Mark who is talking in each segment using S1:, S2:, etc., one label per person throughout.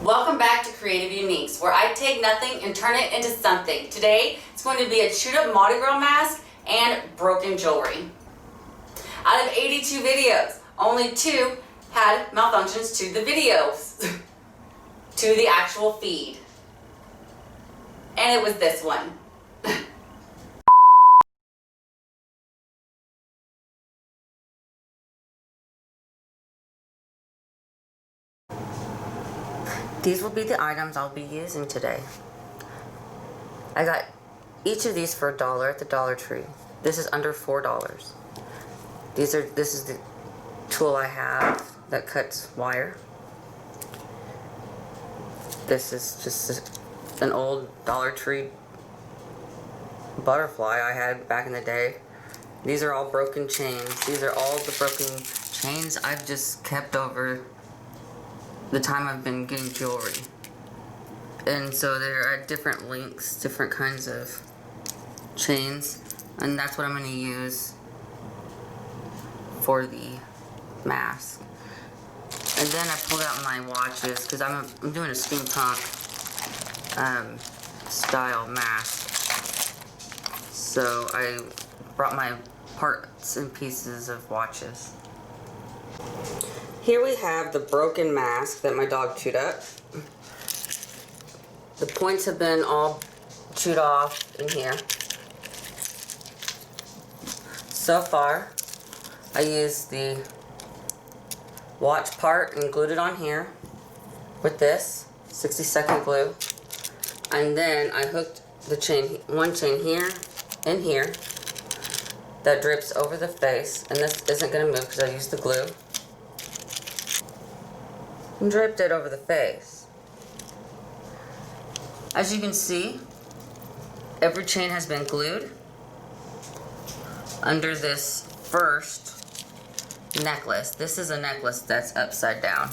S1: Welcome back to CreativeUniques, where I take nothing and turn it into something. Today, it's going to be a chewed up Mardi Gras mask and broken jewelry. Out of 82 videos, only 2 had malfunctions to the videos, to the actual feed. And it was this one. These will be the items I'll be using today. I got each of these for $1 at the Dollar Tree. This is under $4. This is the tool I have that cuts wire. This is just an old Dollar Tree butterfly I had back in the day. These are all broken chains. These are all the broken chains I've just kept over the time I've been getting jewelry. And so they're at different lengths, different kinds of chains, and that's what I'm going to use for the mask. And then I pulled out my watches because I'm doing a steampunk style mask. So I brought my parts and pieces of watches. Here we have the broken mask that my dog chewed up. The points have been all chewed off in here. So far, I used the watch part and glued it on here with this 60-second glue. And then I hooked the chain, one chain here and here that drips over the face. And this isn't going to move because I used the glue. And draped it over the face. As you can see, every chain has been glued under this first necklace. This is a necklace that's upside down.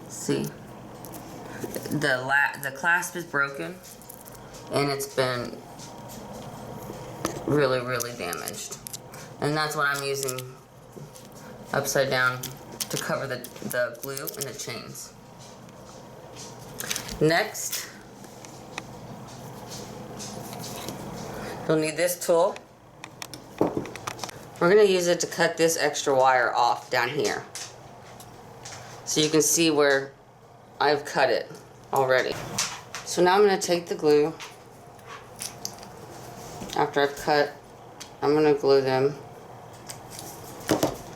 S1: See? The clasp is broken and it's been really, really damaged. And that's what I'm using upside down to cover the glue and the chains. Next, you'll need this tool. We're going to use it to cut this extra wire off down here. So you can see where I've cut it already. So now I'm going to take the glue. After I've cut, I'm going to glue them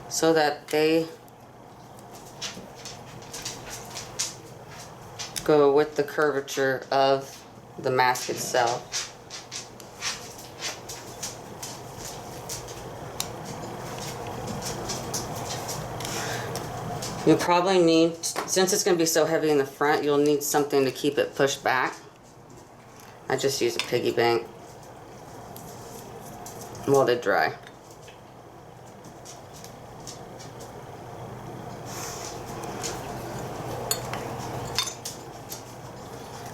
S1: so that they go with the curvature of the mask itself. You'll probably need, since it's going to be so heavy in the front, you'll need something to keep it pushed back. I just use a piggy bank while they dry.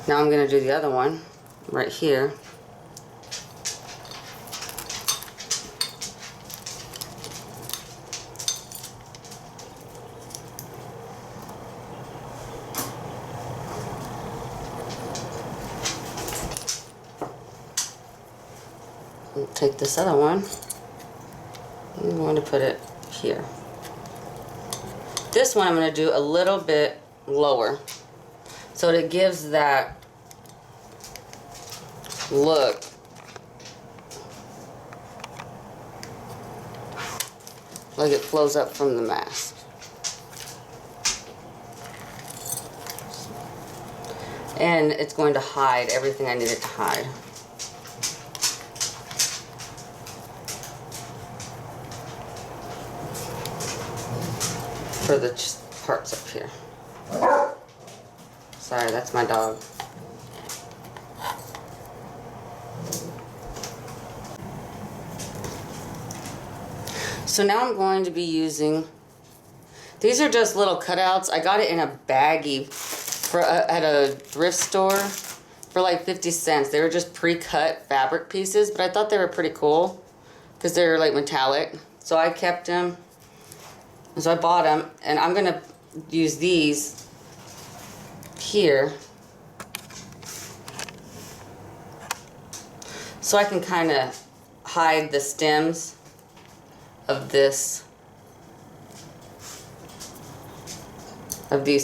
S1: Now I'm going to do the other one right here. I'll take this other one. I'm going to put it here. This one I'm going to do a little bit lower, so it gives that look like it flows up from the mask. And it's going to hide everything I need it to hide. For the parts up here. Sorry, that's my dog. So now I'm going to be using, these are just little cutouts. I got it in a baggie at a thrift store for like 50 cents. They were just pre-cut fabric pieces, but I thought they were pretty cool because they're like metallic. So I kept them. So I bought them, and I'm going to use these here so I can kind of hide the stems of these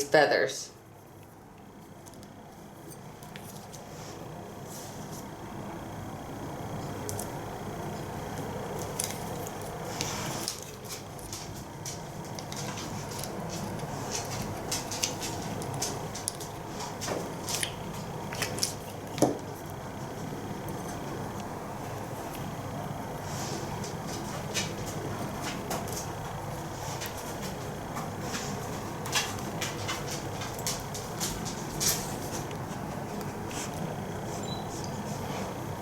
S1: feathers.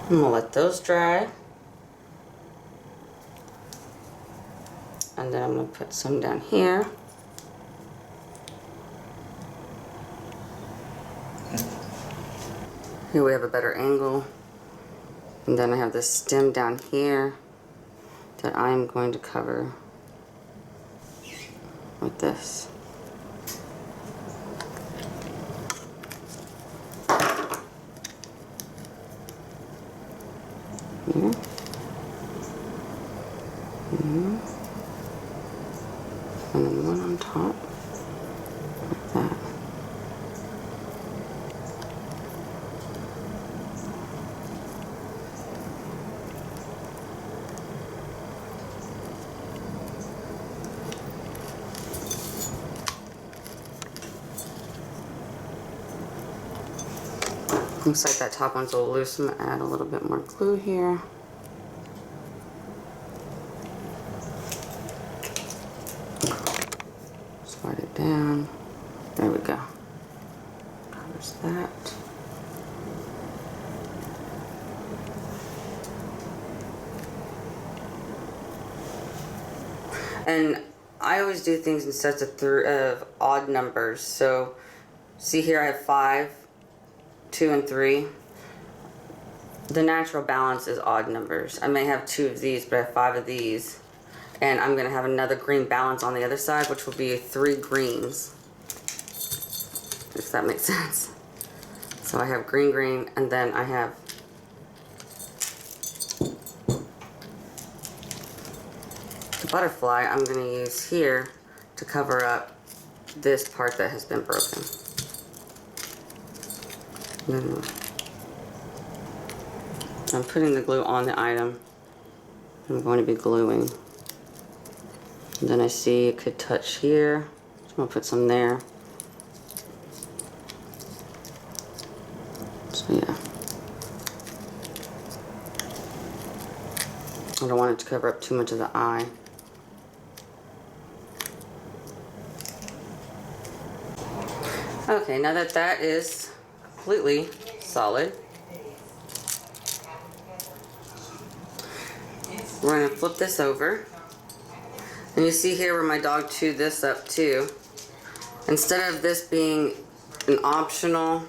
S1: I'm gonna let those dry. And then I'm gonna put some down here. Here we have a better angle. And then I have this stem down here that I'm going to cover with this. Here. And then one on top, like that. Looks like that top one's a little loose. I'm gonna add a little bit more glue here. Slide it down. There we go. Covers that. And I always do things in sets of odd numbers. So see here I have 5, 2, and 3. The natural balance is odd numbers. I may have 2 of these, but I have 5 of these. And I'm gonna have another green balance on the other side, which will be 3 greens. If that makes sense. So I have green, green, and then I have the butterfly I'm gonna use here to cover up this part that has been broken. I'm putting the glue on the item. I'm going to be gluing. And then I see it could touch here. So I'm going to put some there. So yeah. I don't want it to cover up too much of the eye. Okay, now that that is completely solid, we're going to flip this over. And you see here where my dog chewed this up too. Instead of this being an optional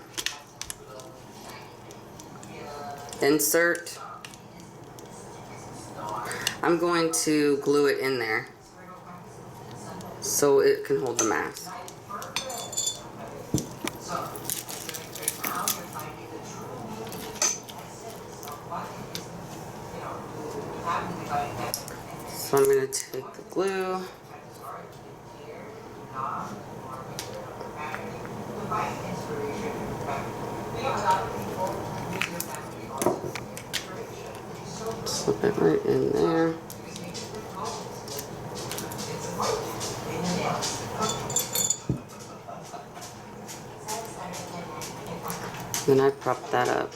S1: insert, I'm going to glue it in there so it can hold the mask. So I'm going to take the glue, slip it right in there. Then I prop that up.